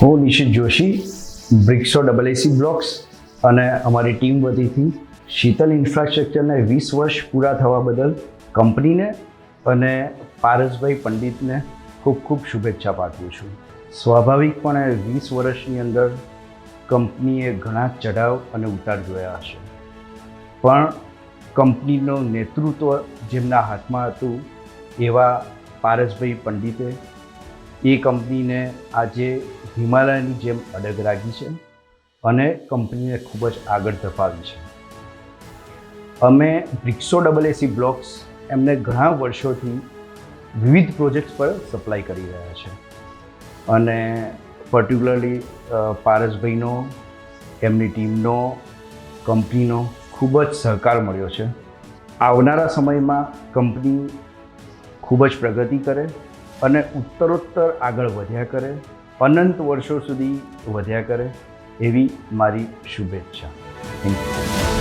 હું નિશિત જોશી, બ્રિક્સો એસી બ્લોક્સ અને અમારી ટીમ વતીથી શીતલ ઇન્ફ્રાસ્ટ્રક્ચરને 20 વર્ષ પૂરા થવા બદલ કંપનીને અને પારસભાઈ પંડિતને ખૂબ ખૂબ શુભેચ્છા પાઠવું છું. સ્વાભાવિકપણે 20 વર્ષની અંદર કંપનીએ ઘણા ચઢાવ અને ઉતાર જોયા હશે, પણ કંપનીનું નેતૃત્વ જેમના હાથમાં હતું એવા પારસભાઈ પંડિતે એ કંપનીને આજે હિમાલયની જેમ અડગ રાખી છે અને કંપનીને ખૂબ જ આગળ ધપાવી છે. અમે બ્રિક્સો એસી બ્લોક્સ એમને ઘણા વર્ષોથી વિવિધ પ્રોજેક્ટ્સ પર સપ્લાય કરી રહ્યા છે અને પર્ટિક્યુલરલી પારસભાઈનો, એમની ટીમનો, કંપનીનો ખૂબ જ સહકાર મળ્યો છે. આવનારા સમયમાં કંપની ખૂબ જ પ્રગતિ કરે અને ઉત્તરોત્તર આગળ વધ્યા કરે, અનંત વર્ષો સુધી વધ્યા કરે એવી મારી શુભેચ્છા. Thank you.